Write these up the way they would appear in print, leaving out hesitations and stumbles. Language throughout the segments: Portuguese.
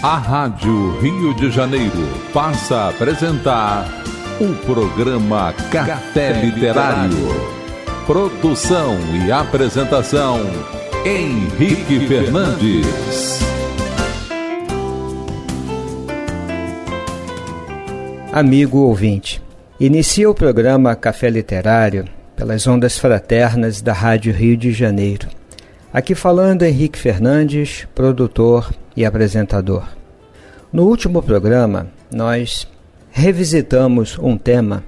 A Rádio Rio de Janeiro passa a apresentar o programa Café Literário. Produção e apresentação, Henrique Fernandes. Amigo ouvinte, inicia o programa Café Literário pelas ondas fraternas da Rádio Rio de Janeiro. Aqui falando Henrique Fernandes, produtor e apresentador. No último programa, nós revisitamos um tema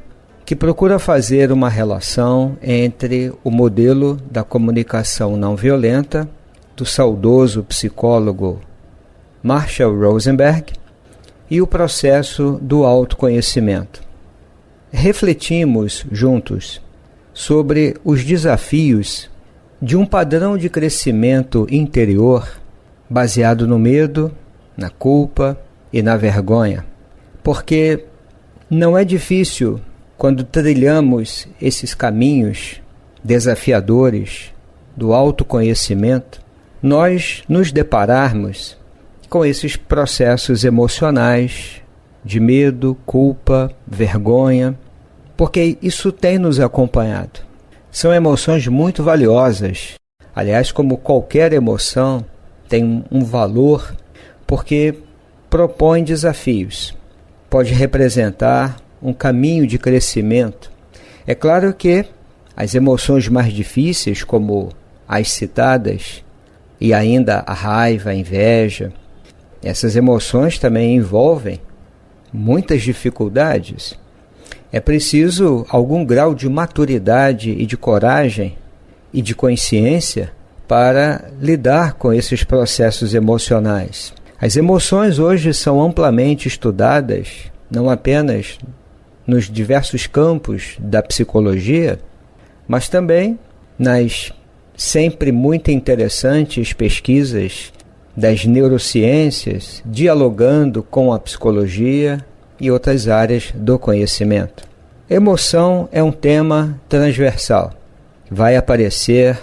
que procura fazer uma relação entre o modelo da comunicação não violenta do saudoso psicólogo Marshall Rosenberg e o processo do autoconhecimento. Refletimos juntos sobre os desafios de um padrão de crescimento interior baseado no medo, na culpa e na vergonha. Porque não é difícil, quando trilhamos esses caminhos desafiadores do autoconhecimento, nós nos depararmos com esses processos emocionais de medo, culpa, vergonha, porque isso tem nos acompanhado. São emoções muito valiosas. Aliás, como qualquer emoção, tem um valor porque propõe desafios. Pode representar um caminho de crescimento. É claro que as emoções mais difíceis, como as citadas, e ainda a raiva, a inveja, essas emoções também envolvem muitas dificuldades. É preciso algum grau de maturidade e de coragem e de consciência para lidar com esses processos emocionais. As emoções hoje são amplamente estudadas, não apenas nos diversos campos da psicologia, mas também nas sempre muito interessantes pesquisas das neurociências, dialogando com a psicologia e outras áreas do conhecimento. Emoção é um tema transversal, vai aparecer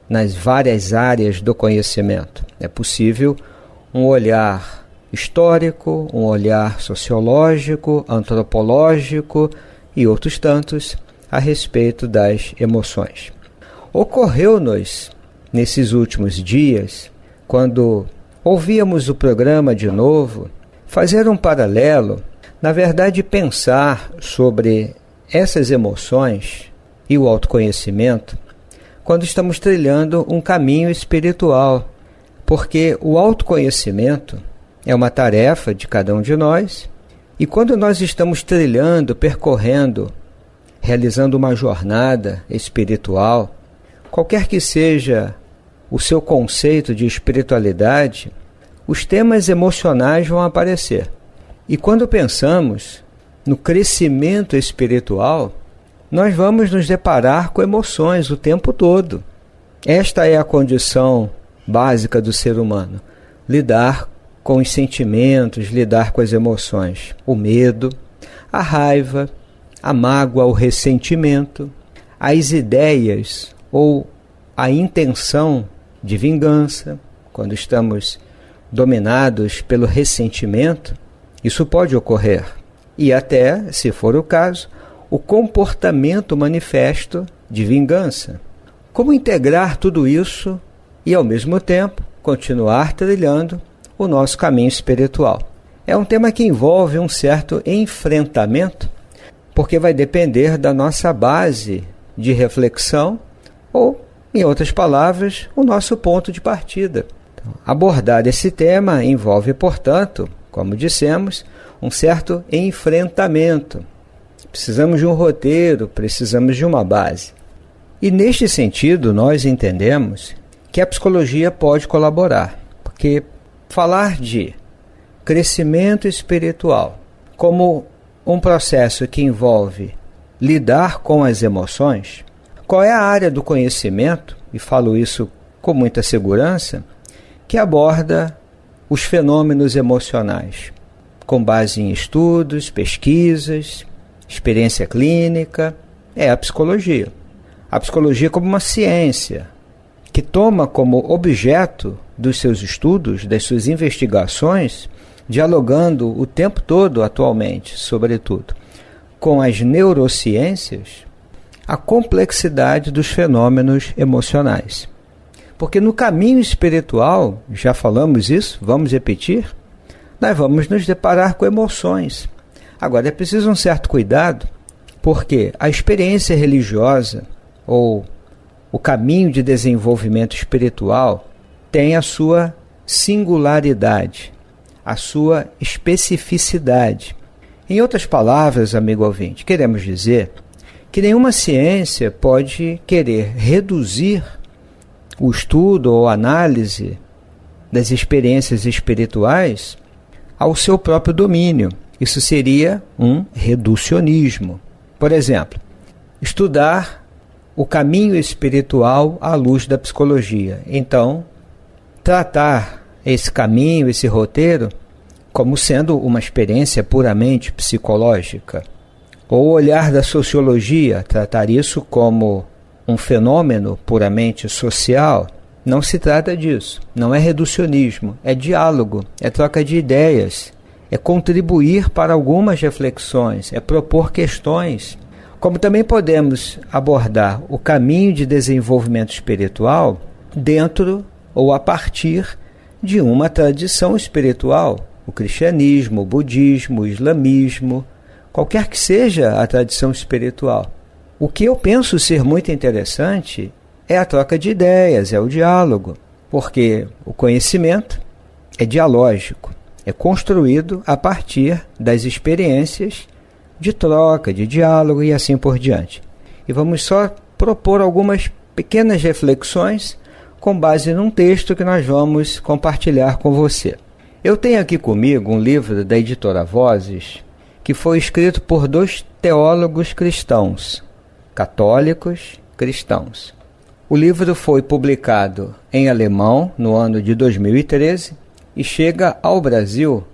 nas várias áreas do conhecimento. É possível um olhar histórico, um olhar sociológico, antropológico e outros tantos a respeito das emoções. Ocorreu-nos, nesses últimos dias, quando ouvíamos o programa de novo, fazer um paralelo, na verdade pensar sobre essas emoções e o autoconhecimento quando estamos trilhando um caminho espiritual, porque o autoconhecimento é uma tarefa de cada um de nós, e quando nós estamos trilhando, percorrendo, realizando uma jornada espiritual, qualquer que seja o seu conceito de espiritualidade, os temas emocionais vão aparecer. E quando pensamos no crescimento espiritual, nós vamos nos deparar com emoções o tempo todo. Esta é a condição básica do ser humano, lidar com os sentimentos, lidar com as emoções. O medo, a raiva, a mágoa, o ressentimento, as ideias ou a intenção de vingança, quando estamos dominados pelo ressentimento, isso pode ocorrer. E até, se for o caso, o comportamento manifesto de vingança. Como integrar tudo isso e, ao mesmo tempo, continuar trilhando o nosso caminho espiritual? É um tema que envolve um certo enfrentamento, porque vai depender da nossa base de reflexão ou, em outras palavras, o nosso ponto de partida. Então, abordar esse tema envolve, portanto, como dissemos, um certo enfrentamento. Precisamos de um roteiro, precisamos de uma base. E neste sentido, nós entendemos que a psicologia pode colaborar, porque falar de crescimento espiritual como um processo que envolve lidar com as emoções, qual é a área do conhecimento, e falo isso com muita segurança, que aborda os fenômenos emocionais, com base em estudos, pesquisas, experiência clínica, é a psicologia. A psicologia como uma ciência que toma como objeto dos seus estudos, das suas investigações, dialogando o tempo todo atualmente, sobretudo, com as neurociências, a complexidade dos fenômenos emocionais. Porque no caminho espiritual, já falamos isso, vamos repetir, nós vamos nos deparar com emoções. Agora, é preciso um certo cuidado, porque a experiência religiosa, ou o caminho de desenvolvimento espiritual, tem a sua singularidade, a sua especificidade. Em outras palavras, amigo ouvinte, queremos dizer que nenhuma ciência pode querer reduzir o estudo ou análise das experiências espirituais ao seu próprio domínio. Isso seria um reducionismo. Por exemplo, estudar o caminho espiritual à luz da psicologia. Então, tratar esse caminho, esse roteiro, como sendo uma experiência puramente psicológica. Ou olhar da sociologia, tratar isso como um fenômeno puramente social. Não se trata disso. Não é reducionismo, é diálogo, é troca de ideias, é contribuir para algumas reflexões, é propor questões. Como também podemos abordar o caminho de desenvolvimento espiritual dentro ou a partir de uma tradição espiritual, o cristianismo, o budismo, o islamismo, qualquer que seja a tradição espiritual. O que eu penso ser muito interessante é a troca de ideias, é o diálogo, porque o conhecimento é dialógico, é construído a partir das experiências de troca, de diálogo e assim por diante. E vamos só propor algumas pequenas reflexões com base num texto que nós vamos compartilhar com você. Eu tenho aqui comigo um livro da editora Vozes, que foi escrito por 2 teólogos cristãos, católicos cristãos. O livro foi publicado em alemão no ano de 2013 e chega ao Brasil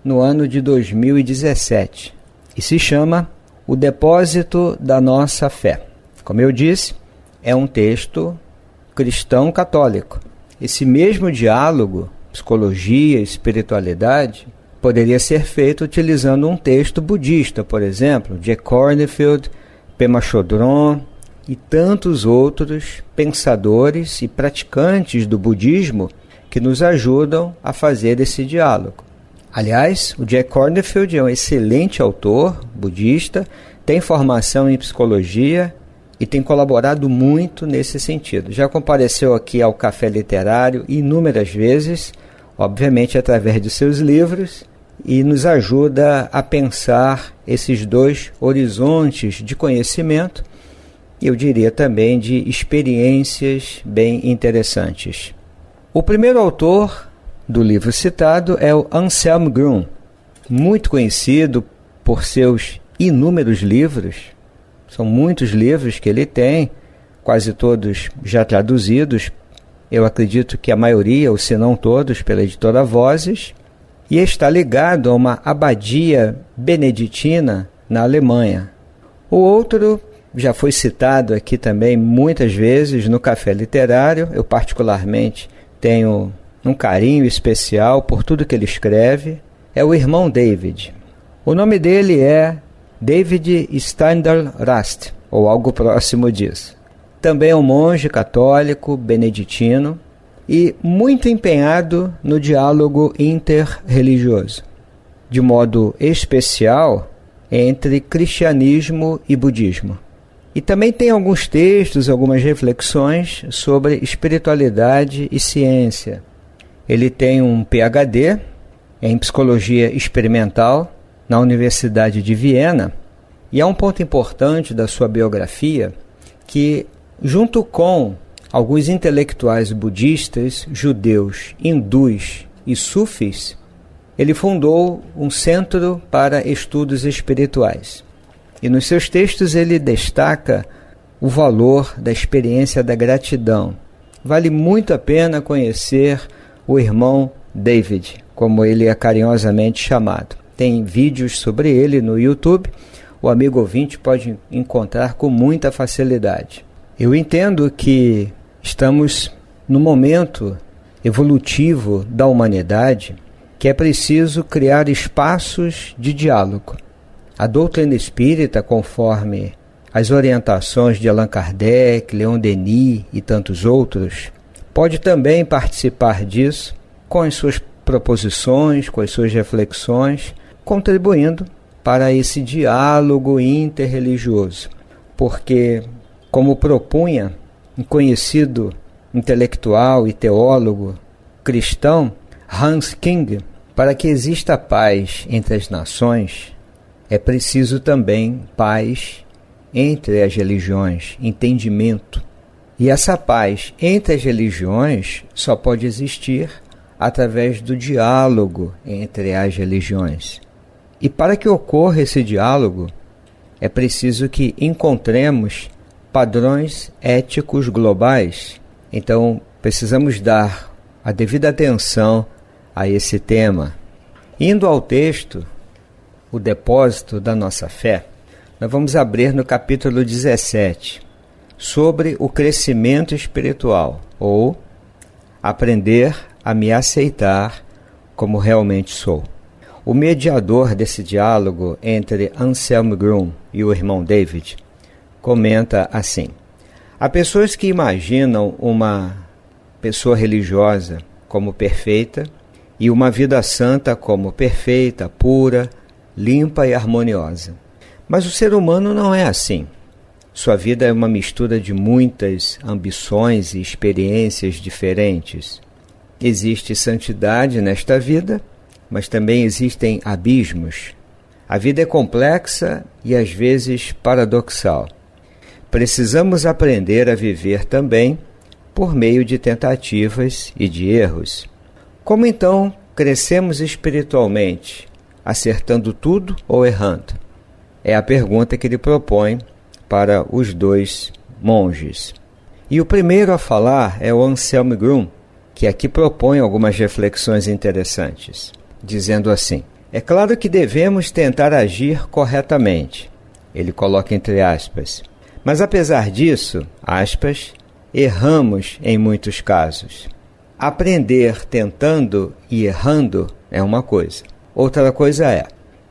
no ano de 2017 e se chama O Depósito da Nossa Fé. Como eu disse, é um texto cristão católico. Esse mesmo diálogo, psicologia e espiritualidade, poderia ser feito utilizando um texto budista, por exemplo, de Kornfield, Pema Chodron e tantos outros pensadores e praticantes do budismo que nos ajudam a fazer esse diálogo. Aliás, o Jack Kornfield é um excelente autor budista, tem formação em psicologia e tem colaborado muito nesse sentido. Já compareceu aqui ao Café Literário inúmeras vezes, obviamente através de seus livros, e nos ajuda a pensar esses 2 horizontes de conhecimento, e eu diria também de experiências bem interessantes. O primeiro autor do livro citado é o Anselm Grün, muito conhecido por seus inúmeros livros. São muitos livros que ele tem, quase todos já traduzidos, eu acredito que a maioria, ou se não todos, pela editora Vozes, e está ligado a uma abadia beneditina na Alemanha. O outro já foi citado aqui também muitas vezes no Café Literário. Eu particularmente tenho um carinho especial por tudo que ele escreve. É o irmão David. O nome dele é David Steindl-Rast, ou algo próximo disso. Também é um monge católico beneditino e muito empenhado no diálogo interreligioso, de modo especial entre cristianismo e budismo. E também tem alguns textos, algumas reflexões sobre espiritualidade e ciência. Ele tem um PhD em psicologia experimental na Universidade de Viena, e é um ponto importante da sua biografia que, junto com alguns intelectuais budistas, judeus, hindus e sufis, ele fundou um centro para estudos espirituais. E nos seus textos ele destaca o valor da experiência da gratidão. Vale muito a pena conhecer o irmão David, como ele é carinhosamente chamado. Tem vídeos sobre ele no YouTube, o amigo ouvinte pode encontrar com muita facilidade. Eu entendo que estamos no momento evolutivo da humanidade que é preciso criar espaços de diálogo. A doutrina espírita, conforme as orientações de Allan Kardec, Leon Denis e tantos outros, pode também participar disso com as suas proposições, com as suas reflexões, contribuindo para esse diálogo interreligioso. Porque, como propunha um conhecido intelectual e teólogo cristão, Hans King, para que exista paz entre as nações, é preciso também paz entre as religiões, entendimento. E essa paz entre as religiões só pode existir através do diálogo entre as religiões. E para que ocorra esse diálogo, é preciso que encontremos padrões éticos globais. Então, precisamos dar a devida atenção a esse tema. Indo ao texto, o depósito da nossa fé, nós vamos abrir no capítulo 17, sobre o crescimento espiritual, ou aprender a me aceitar como realmente sou. O mediador desse diálogo entre Anselm Grün e o irmão David comenta assim: há pessoas que imaginam uma pessoa religiosa como perfeita e uma vida santa como perfeita, pura, limpa e harmoniosa. Mas o ser humano não é assim. Sua vida é uma mistura de muitas ambições e experiências diferentes. Existe santidade nesta vida, mas também existem abismos. A vida é complexa e às vezes paradoxal. Precisamos aprender a viver também por meio de tentativas e de erros. Como então crescemos espiritualmente, acertando tudo ou errando? É a pergunta que ele propõe para os dois monges. E o primeiro a falar é o Anselm Grün, que aqui propõe algumas reflexões interessantes, dizendo assim: é claro que devemos tentar agir corretamente. Ele coloca entre aspas. Mas apesar disso, aspas, erramos em muitos casos. Aprender tentando e errando é uma coisa. Outra coisa é,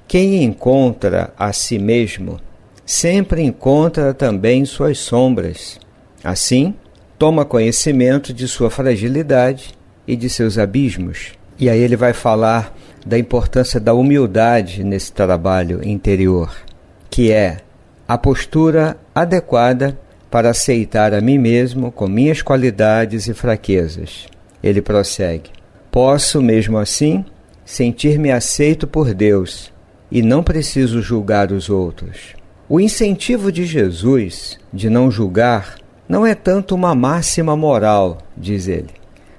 quem encontra a si mesmo, sempre encontra também suas sombras. Assim, toma conhecimento de sua fragilidade e de seus abismos. E aí ele vai falar da importância da humildade nesse trabalho interior, que é a postura adequada para aceitar a mim mesmo com minhas qualidades e fraquezas. Ele prossegue: posso, mesmo assim, sentir-me aceito por Deus e não preciso julgar os outros. O incentivo de Jesus de não julgar não é tanto uma máxima moral, diz ele,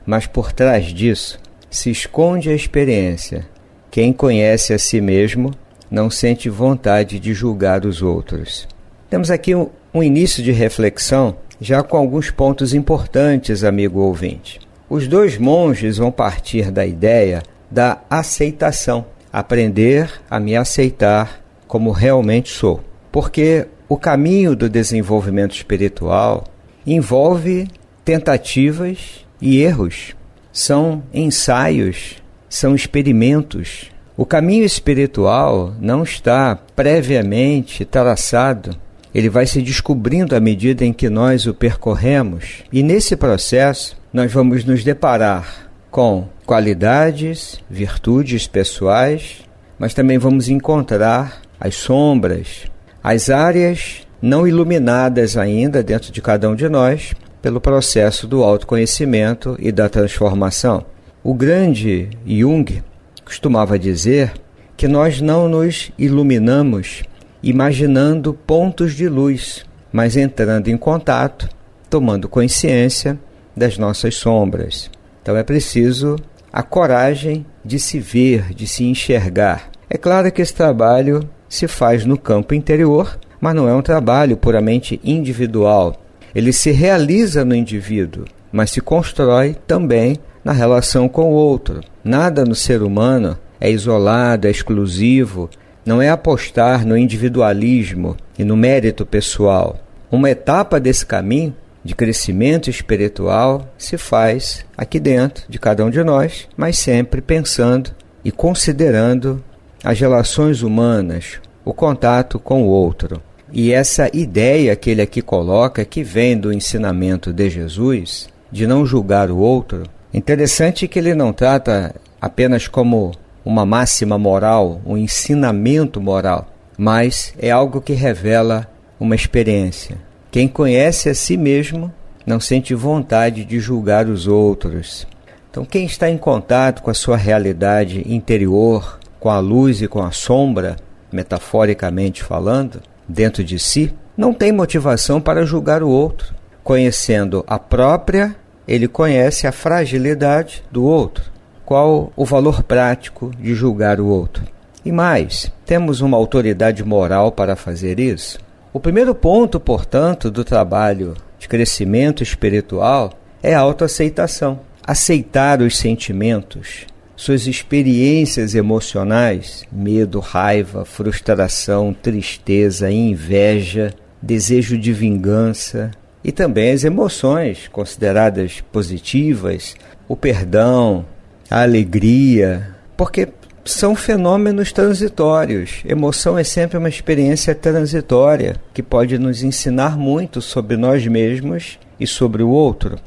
mas por trás disso se esconde a experiência. Quem conhece a si mesmo não sente vontade de julgar os outros. Temos aqui um início de reflexão, já com alguns pontos importantes, amigo ouvinte. Os dois monges vão partir da ideia da aceitação, aprender a me aceitar como realmente sou. Porque o caminho do desenvolvimento espiritual envolve tentativas e erros. São ensaios, são experimentos. O caminho espiritual não está previamente traçado. Ele vai se descobrindo à medida em que nós o percorremos. E nesse processo, nós vamos nos deparar com qualidades, virtudes pessoais, mas também vamos encontrar as sombras, as áreas não iluminadas ainda dentro de cada um de nós pelo processo do autoconhecimento e da transformação. O grande Jung costumava dizer que nós não nos iluminamos imaginando pontos de luz, mas entrando em contato, tomando consciência das nossas sombras. Então é preciso a coragem de se ver, de se enxergar. É claro que esse trabalho se faz no campo interior, mas não é um trabalho puramente individual. Ele se realiza no indivíduo, mas se constrói também na relação com o outro. Nada no ser humano é isolado, é exclusivo, não é apostar no individualismo e no mérito pessoal. Uma etapa desse caminho de crescimento espiritual se faz aqui dentro de cada um de nós, mas sempre pensando e considerando as relações humanas, o contato com o outro. E essa ideia que ele aqui coloca, que vem do ensinamento de Jesus, de não julgar o outro, interessante que ele não trata apenas como uma máxima moral, um ensinamento moral, mas é algo que revela uma experiência. Quem conhece a si mesmo não sente vontade de julgar os outros. Então, quem está em contato com a sua realidade interior, com a luz e com a sombra, metaforicamente falando, dentro de si, não tem motivação para julgar o outro. Conhecendo a própria, ele conhece a fragilidade do outro. Qual o valor prático de julgar o outro? E mais, temos uma autoridade moral para fazer isso? O primeiro ponto, portanto, do trabalho de crescimento espiritual é a autoaceitação. Aceitar os sentimentos, suas experiências emocionais, medo, raiva, frustração, tristeza, inveja, desejo de vingança e também as emoções consideradas positivas, o perdão, a alegria, porque são fenômenos transitórios. Emoção é sempre uma experiência transitória que pode nos ensinar muito sobre nós mesmos e sobre o outro.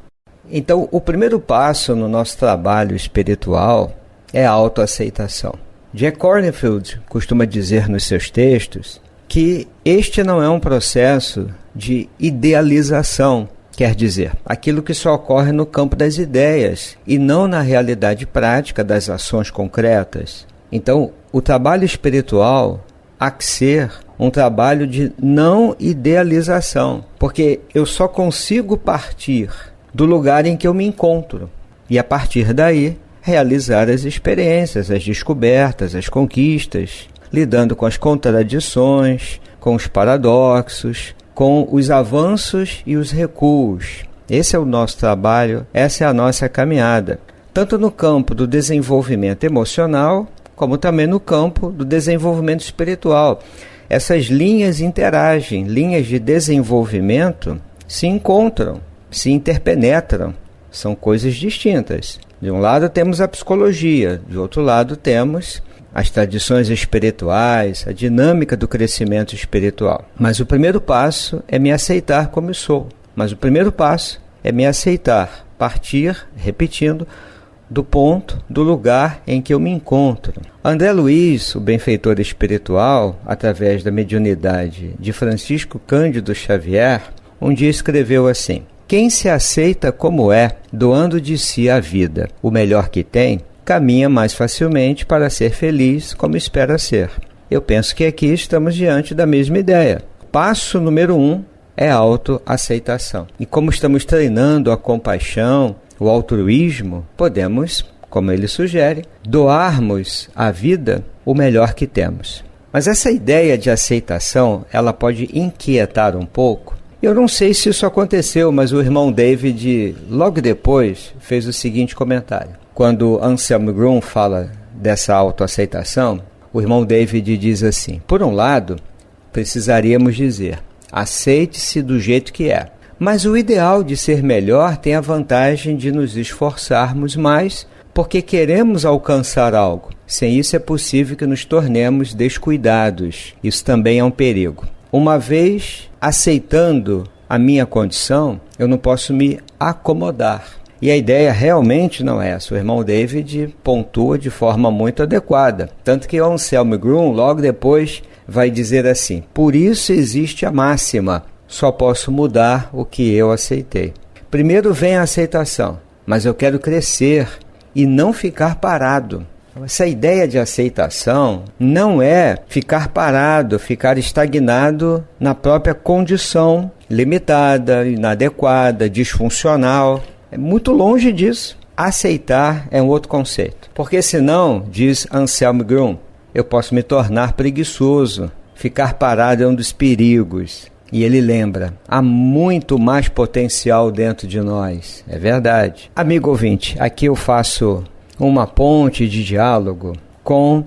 Então, o primeiro passo no nosso trabalho espiritual é a autoaceitação. Jack Kornfield costuma dizer nos seus textos que este não é um processo de idealização, quer dizer, aquilo que só ocorre no campo das ideias e não na realidade prática das ações concretas. Então, o trabalho espiritual há que ser um trabalho de não idealização, porque eu só consigo partir do lugar em que eu me encontro e, a partir daí, realizar as experiências, as descobertas, as conquistas, lidando com as contradições, com os paradoxos, com os avanços e os recuos. Esse é o nosso trabalho, essa é a nossa caminhada, tanto no campo do desenvolvimento emocional, como também no campo do desenvolvimento espiritual. Essas linhas interagem, linhas de desenvolvimento se encontram, se interpenetram, são coisas distintas. De um lado temos a psicologia, de outro lado temos as tradições espirituais, a dinâmica do crescimento espiritual. Mas o primeiro passo é me aceitar como sou. Mas o primeiro passo é me aceitar, partir, repetindo, do ponto, do lugar em que eu me encontro. André Luiz, o benfeitor espiritual, através da mediunidade de Francisco Cândido Xavier, um dia escreveu assim: quem se aceita como é, doando de si a vida, o melhor que tem, caminha mais facilmente para ser feliz como espera ser. Eu penso que aqui estamos diante da mesma ideia. Passo número 1 é a autoaceitação. E como estamos treinando a compaixão, o altruísmo, podemos, como ele sugere, doarmos à vida o melhor que temos. Mas essa ideia de aceitação, ela pode inquietar um pouco. Eu não sei se isso aconteceu, mas o irmão David, logo depois, fez o seguinte comentário. Quando Anselm Grun fala dessa autoaceitação, o irmão David diz assim: por um lado, precisaríamos dizer, aceite-se do jeito que é. Mas o ideal de ser melhor tem a vantagem de nos esforçarmos mais porque queremos alcançar algo. Sem isso é possível que nos tornemos descuidados. Isso também é um perigo. Uma vez aceitando a minha condição, eu não posso me acomodar. E a ideia realmente não é essa. O irmão David pontua de forma muito adequada. Tanto que Anselm Grun, logo depois, vai dizer assim: por isso existe a máxima, só posso mudar o que eu aceitei. Primeiro vem a aceitação, mas eu quero crescer e não ficar parado. Essa ideia de aceitação não é ficar parado, ficar estagnado na própria condição limitada, inadequada, disfuncional. É muito longe disso. Aceitar é um outro conceito. Porque senão, diz Anselm Grun, eu posso me tornar preguiçoso. Ficar parado é um dos perigos. E ele lembra, há muito mais potencial dentro de nós. É verdade. Amigo ouvinte, aqui eu faço uma ponte de diálogo com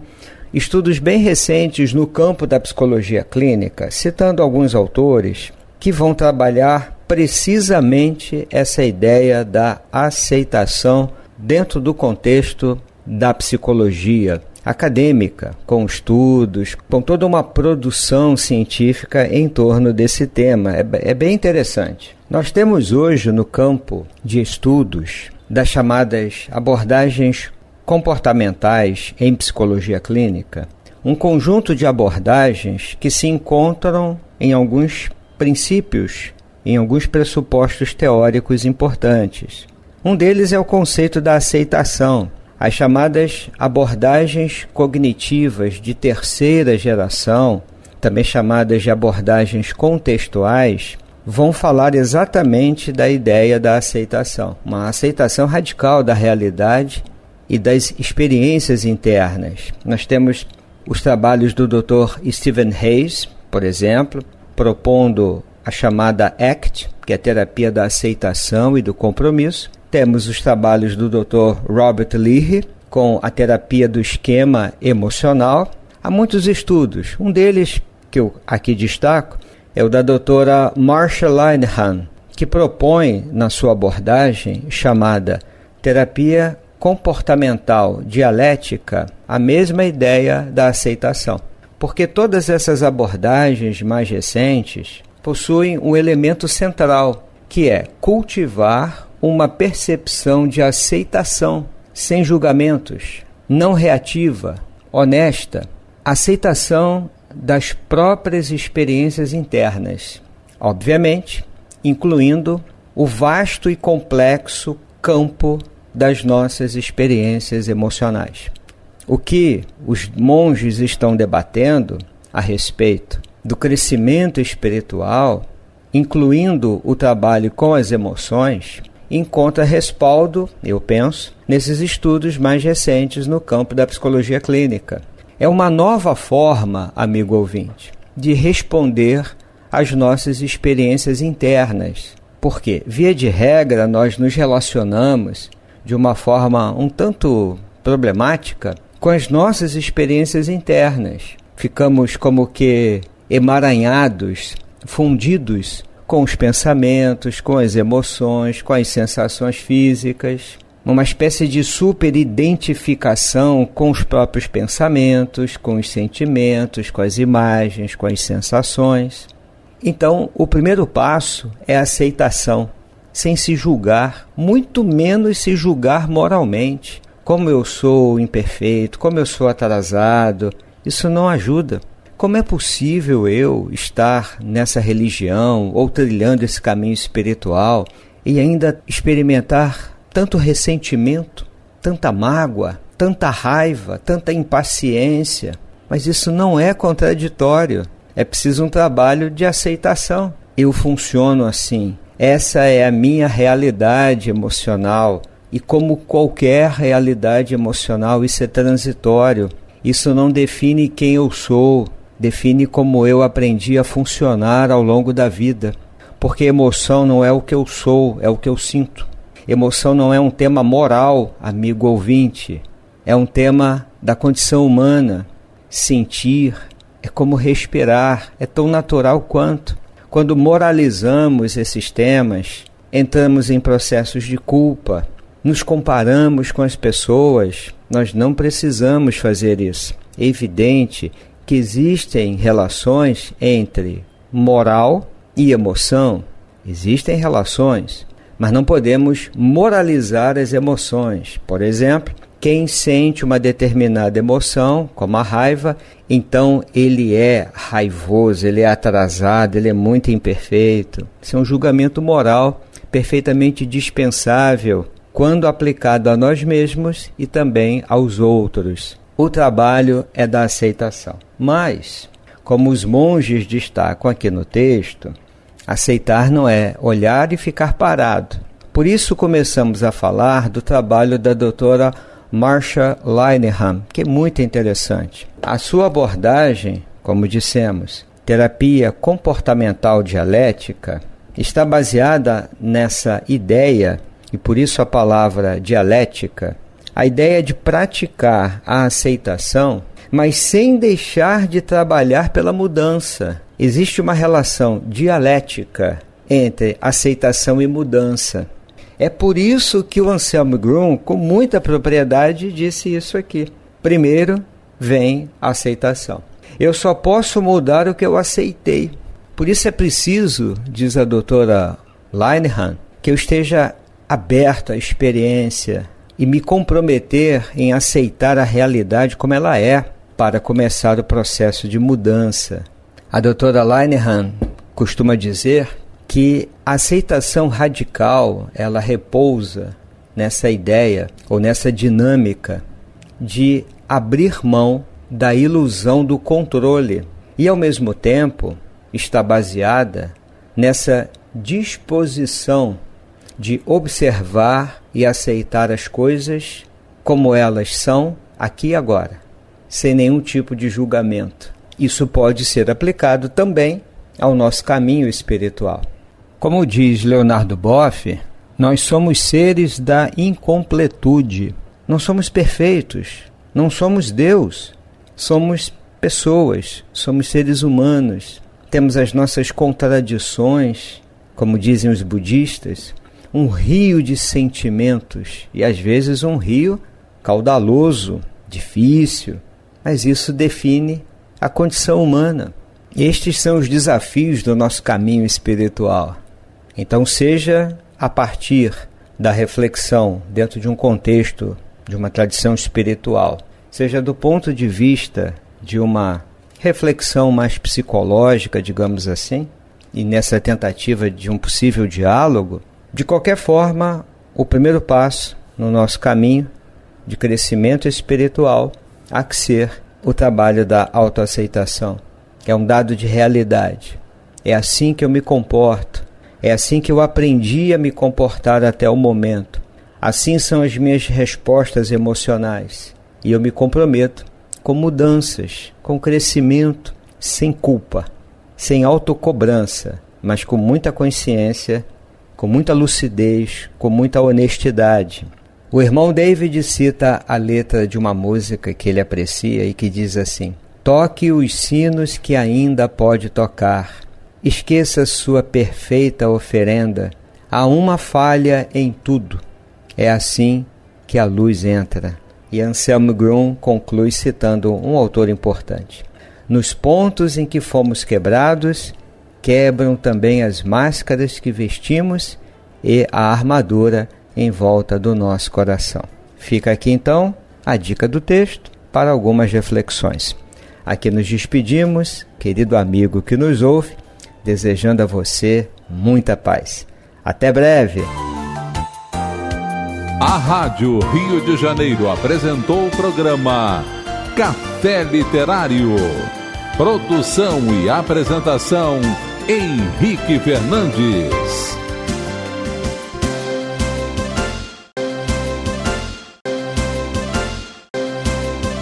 estudos bem recentes no campo da psicologia clínica, citando alguns autores que vão trabalhar precisamente essa ideia da aceitação dentro do contexto da psicologia acadêmica, com estudos, com toda uma produção científica em torno desse tema. É bem interessante. Nós temos hoje no campo de estudos das chamadas abordagens comportamentais em psicologia clínica, um conjunto de abordagens que se encontram em alguns princípios, em alguns pressupostos teóricos importantes. Um deles é o conceito da aceitação. As chamadas abordagens cognitivas de terceira geração, também chamadas de abordagens contextuais, vão falar exatamente da ideia da aceitação, uma aceitação radical da realidade e das experiências internas. Nós temos os trabalhos do Dr. Stephen Hayes, por exemplo, propondo a chamada ACT, que é a terapia da aceitação e do compromisso. Temos os trabalhos do Dr. Robert Leahy, com a terapia do esquema emocional. Há muitos estudos. Um deles, que eu aqui destaco, é o da doutora Marsha Linehan, que propõe, na sua abordagem, chamada terapia comportamental dialética, a mesma ideia da aceitação. Porque todas essas abordagens mais recentes possuem um elemento central, que é cultivar uma percepção de aceitação, sem julgamentos, não reativa, honesta, aceitação das próprias experiências internas, obviamente, incluindo o vasto e complexo campo das nossas experiências emocionais. O que os monges estão debatendo a respeito do crescimento espiritual, incluindo o trabalho com as emoções, encontra respaldo, eu penso, nesses estudos mais recentes no campo da psicologia clínica. É uma nova forma, amigo ouvinte, de responder às nossas experiências internas. Porque, via de regra, nós nos relacionamos de uma forma um tanto problemática com as nossas experiências internas. Ficamos como que emaranhados, fundidos com os pensamentos, com as emoções, com as sensações físicas, uma espécie de superidentificação com os próprios pensamentos, com os sentimentos, com as imagens, com as sensações. Então, o primeiro passo é a aceitação, sem se julgar, muito menos se julgar moralmente. Como eu sou imperfeito, como eu sou atrasado, isso não ajuda. Como é possível eu estar nessa religião ou trilhando esse caminho espiritual e ainda experimentar tanto ressentimento, tanta mágoa, tanta raiva, tanta impaciência? Mas isso não é contraditório. É preciso um trabalho de aceitação. Eu funciono assim. Essa é a minha realidade emocional. E como qualquer realidade emocional, isso é transitório. Isso não define quem eu sou. Define como eu aprendi a funcionar ao longo da vida. Porque emoção não é o que eu sou, é o que eu sinto. Emoção não é um tema moral, amigo ouvinte. É um tema da condição humana. Sentir é como respirar, é tão natural quanto. Quando moralizamos esses temas, entramos em processos de culpa, nos comparamos com as pessoas. Nós não precisamos fazer isso. É evidente que existem relações entre moral e emoção. Existem relações, mas não podemos moralizar as emoções. Por exemplo, quem sente uma determinada emoção, como a raiva, então ele é raivoso, ele é atrasado, ele é muito imperfeito. Isso é um julgamento moral perfeitamente dispensável quando aplicado a nós mesmos e também aos outros. O trabalho é da aceitação. Mas, como os monges destacam aqui no texto, aceitar não é olhar e ficar parado. Por isso começamos a falar do trabalho da doutora Marsha Linehan, que é muito interessante. A sua abordagem, como dissemos, terapia comportamental dialética, está baseada nessa ideia, e por isso a palavra dialética, a ideia de praticar a aceitação, mas sem deixar de trabalhar pela mudança. Existe uma relação dialética entre aceitação e mudança. É por isso que o Anselmo Grum, com muita propriedade, disse isso aqui. Primeiro vem a aceitação. Eu só posso mudar o que eu aceitei. Por isso é preciso, diz a doutora Linehan, que eu esteja aberto à experiência e me comprometer em aceitar a realidade como ela é, para começar o processo de mudança. A doutora Linehan costuma dizer que a aceitação radical, ela repousa nessa ideia ou nessa dinâmica de abrir mão da ilusão do controle e, ao mesmo tempo, está baseada nessa disposição de observar e aceitar as coisas como elas são aqui e agora, sem nenhum tipo de julgamento. Isso pode ser aplicado também ao nosso caminho espiritual. Como diz Leonardo Boff, nós somos seres da incompletude. Não somos perfeitos, não somos Deus, somos pessoas, somos seres humanos. Temos as nossas contradições, como dizem os budistas, um rio de sentimentos e às vezes um rio caudaloso, difícil, mas isso define a condição humana. Estes são os desafios do nosso caminho espiritual. Então, seja a partir da reflexão dentro de um contexto de uma tradição espiritual, seja do ponto de vista de uma reflexão mais psicológica, digamos assim, e nessa tentativa de um possível diálogo, de qualquer forma, o primeiro passo no nosso caminho de crescimento espiritual há que ser o trabalho da autoaceitação. É um dado de realidade. É assim que eu me comporto. É assim que eu aprendi a me comportar até o momento. Assim são as minhas respostas emocionais. E eu me comprometo com mudanças, com crescimento, sem culpa, sem autocobrança, mas com muita consciência, com muita lucidez, com muita honestidade. O irmão David cita a letra de uma música que ele aprecia e que diz assim: toque os sinos que ainda pode tocar, esqueça sua perfeita oferenda, há uma falha em tudo, é assim que a luz entra. E Anselmo Grum conclui citando um autor importante: nos pontos em que fomos quebrados, quebram também as máscaras que vestimos e a armadura em volta do nosso coração. Fica aqui então a dica do texto para algumas reflexões. Aqui nos despedimos, querido amigo que nos ouve, desejando a você muita paz. Até breve! A Rádio Rio de Janeiro apresentou o programa Café Literário. Produção e apresentação, Henrique Fernandes.